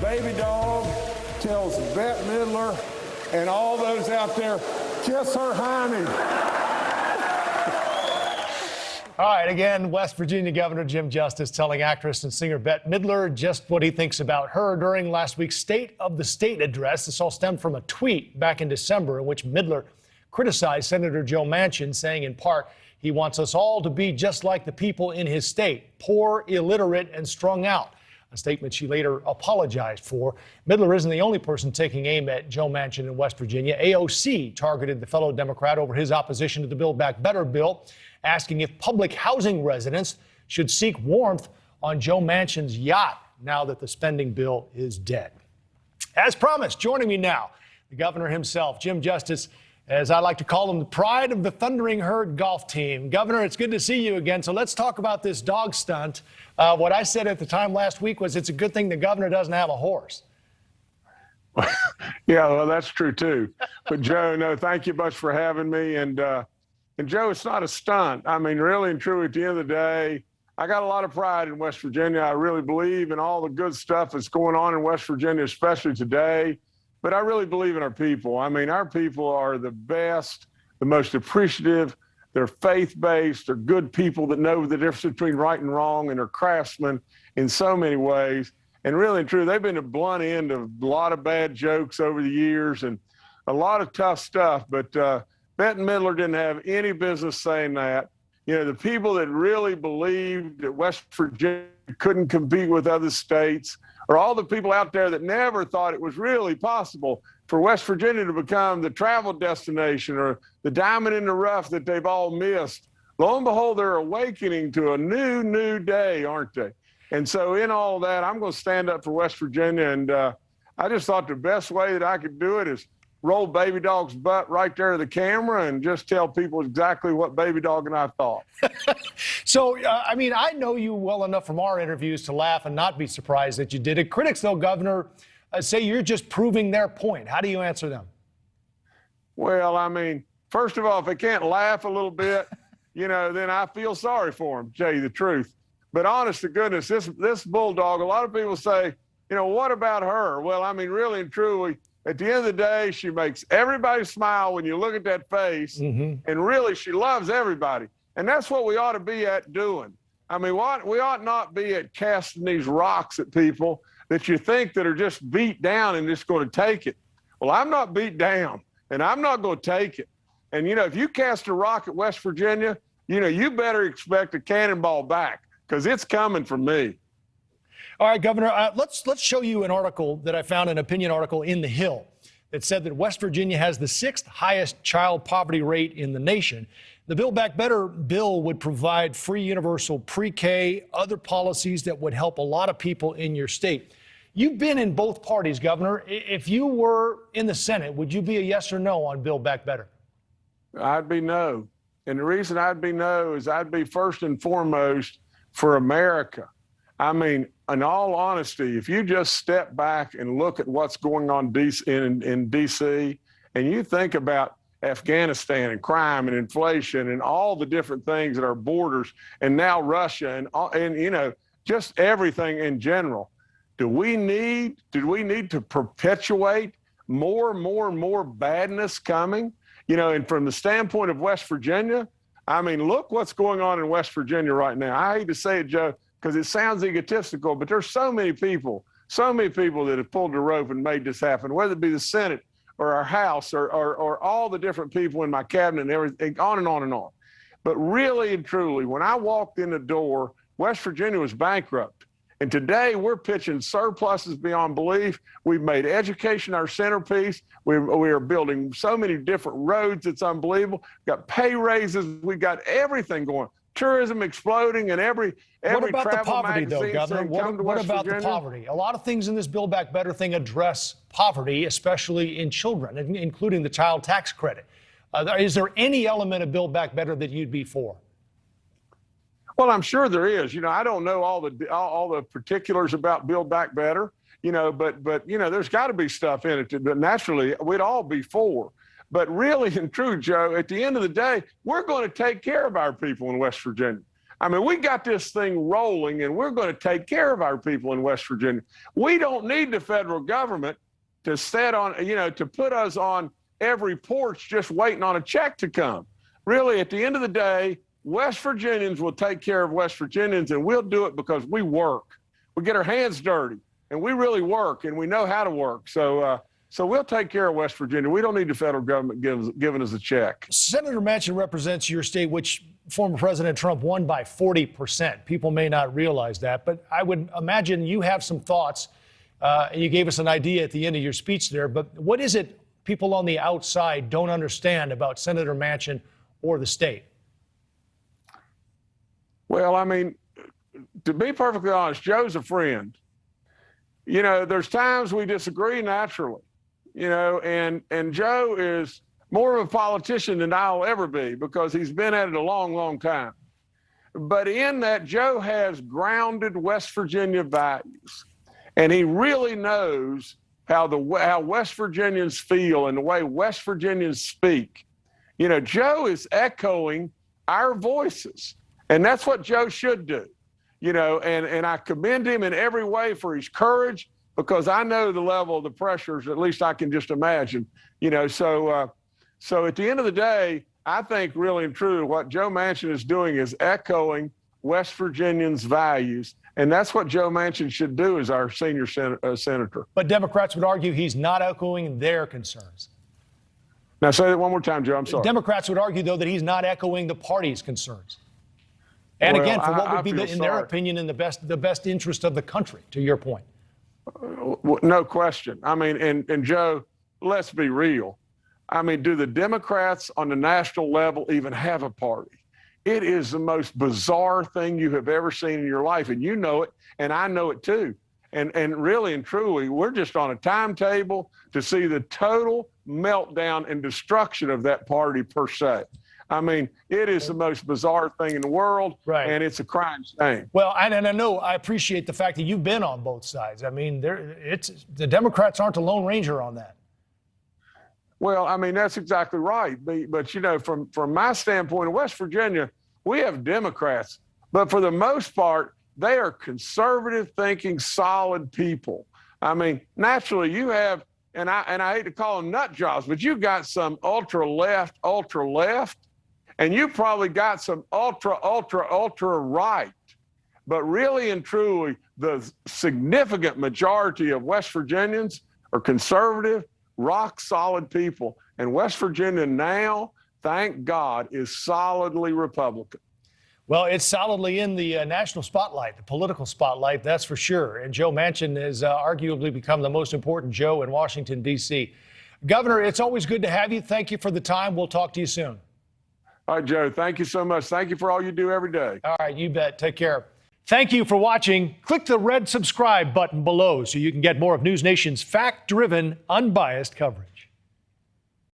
baby dog tells Bette Midler and all those out there, kiss her heinie. All right, again, West Virginia Governor Jim Justice telling actress and singer Bette Midler just what he thinks about her during last week's State of the State address. This all stemmed from a tweet back in December in which Midler criticized Senator Joe Manchin, saying in part, he wants us all to be just like the people in his state, poor, illiterate, and strung out. A statement she later apologized for. Midler isn't the only person taking aim at Joe Manchin in West Virginia. AOC targeted the fellow Democrat over his opposition to the Build Back Better bill, asking if public housing residents should seek warmth on Joe Manchin's yacht now that the spending bill is dead. As promised, joining me now, the governor himself, Jim Justice, as I like to call him, the pride of the Thundering Herd golf team. Governor, it's good to see you again. So let's talk about this dog stunt. What I said at the time last week was it's a good thing the governor doesn't have a horse. Yeah, well, that's true, too. But, Joe, no, thank you much for having me. And Joe, it's not a stunt. I mean, really and truly, at the end of the day, I got a lot of pride in West Virginia. I really believe in all the good stuff that's going on in West Virginia, especially today. But I really believe in our people. I mean, our people are the best, the most appreciative. They're faith-based. They're good people that know the difference between right and wrong, and are craftsmen in so many ways. And really and truly, they've been a blunt end of a lot of bad jokes over the years and a lot of tough stuff. But Bette Midler didn't have any business saying that. You know, the people that really believed that West Virginia couldn't compete with other states, or all the people out there that never thought it was really possible for West Virginia to become the travel destination or the diamond in the rough that they've all missed. Lo and behold, they're awakening to a new day, aren't they? And so in all that, I'm going to stand up for West Virginia. And I just thought the best way that I could do it is roll Baby Dog's butt right there to the camera and just tell people exactly what Baby Dog and I thought. So, I mean, I know you well enough from our interviews to laugh and not be surprised that you did it. Critics, though, Governor, say you're just proving their point. How do you answer them? Well, I mean, first of all, if they can't laugh a little bit, you know, then I feel sorry for them, to tell you the truth. But honest to goodness, this bulldog, a lot of people say, you know, what about her? Well, I mean, really and truly, at the end of the day, she makes everybody smile when you look at that face. And really, she loves everybody. And that's what we ought to be at doing. I mean, we ought not be at casting these rocks at people that you think that are just beat down and just going to take it. Well, I'm not beat down, and I'm not going to take it. And, you know, if you cast a rock at West Virginia, you know, you better expect a cannonball back, because it's coming from me. All right, Governor, let's show you an article that I found, an opinion article in The Hill, that said that West Virginia has the 6th highest child poverty rate in the nation. The Build Back Better bill would provide free universal pre-K, other policies that would help a lot of people in your state. You've been in both parties, Governor. If you were in the Senate, would you be a yes or no on Build Back Better? I'd be no. And the reason I'd be no is I'd be first and foremost for America. I mean, in all honesty, if you just step back and look at what's going on in D.C. and you think about Afghanistan and crime and inflation and all the different things at our borders, and now Russia and you know, just everything in general, do we need to perpetuate more badness coming? You know, and from the standpoint of West Virginia, I mean, look what's going on in West Virginia right now. I hate to say it, Joe, because it sounds egotistical, but there's so many people that have pulled the rope and made this happen, whether it be the Senate or our House or all the different people in my cabinet and everything, on and on and on. But really and truly, when I walked in the door, West Virginia was bankrupt. And today we're pitching surpluses beyond belief. We've made education our centerpiece. We are building so many different roads. It's unbelievable. We've got pay raises. We've got everything going. Tourism exploding, and every what about the poverty, though, magazine Governor? saying, "Come to What West about the Virginia." poverty? A lot of things in this Build Back Better thing address poverty, especially in children, including the child tax credit. Is there any element of Build Back Better that you'd be for? Well, I'm sure there is. You know, I don't know all the particulars about Build Back Better. You know, but you know, there's got to be stuff in it that naturally we'd all be for. But really and true, Joe, at the end of the day, we're going to take care of our people in West Virginia. I mean, we got this thing rolling, and we're going to take care of our people in West Virginia. We don't need the federal government to set on, to put us on every porch just waiting on a check to come. Really, at the end of the day, West Virginians will take care of West Virginians, and we'll do it because we work. We get our hands dirty, and we really work, and we know how to work. So we'll take care of West Virginia. We don't need the federal government giving us a check. Senator Manchin represents your state, which former President Trump won by 40%. People may not realize that, but I would imagine you have some thoughts. And you gave us an idea at the end of your speech there, but what is it people on the outside don't understand about Senator Manchin or the state? Well, I mean, to be perfectly honest, Joe's a friend. There's times we disagree naturally, and Joe is more of a politician than I'll ever be because he's been at it a long, long time. But in that, Joe has grounded West Virginia values, and he really knows how West Virginians feel and the way West Virginians speak. Joe is echoing our voices, and that's what Joe should do. And I commend him in every way for his courage because I know the level of the pressures, at least I can just imagine, so at the end of the day, I think really and truly what Joe Manchin is doing is echoing West Virginians' values. And that's what Joe Manchin should do as our senior senator. But Democrats would argue he's not echoing their concerns. Now, say that one more time, Joe. I'm sorry. Democrats would argue, though, that he's not echoing the party's concerns. And well, again, for what would be, in their sorry. opinion, in the best interest of the country, to your point. No question. I mean, and Joe, let's be real. I mean, do the Democrats on the national level even have a party? It is the most bizarre thing you have ever seen in your life, and you know it, and I know it too. And really and truly, we're just on a timetable to see the total meltdown and destruction of that party per se. I mean, it is the most bizarre thing in the world, right. And it's a crime shame. Well, and I know I appreciate the fact that you've been on both sides. I mean, the Democrats aren't the Lone Ranger on that. Well, I mean, that's exactly right. But from my standpoint in West Virginia, we have Democrats, but for the most part, they are conservative thinking, solid people. I mean, naturally you have, and I hate to call them nut jobs, but you've got some ultra left, and you probably got some ultra right. But really and truly, the significant majority of West Virginians are conservative, rock solid people. And West Virginia now, thank God, is solidly Republican. Well, it's solidly in the national spotlight, the political spotlight, that's for sure. And Joe Manchin has arguably become the most important Joe in Washington, D.C. Governor, it's always good to have you. Thank you for the time. We'll talk to you soon. All right, Joe, thank you so much. Thank you for all you do every day. All right, you bet. Take care. Thank you for watching. Click the red subscribe button below so you can get more of NewsNation's fact-driven, unbiased coverage.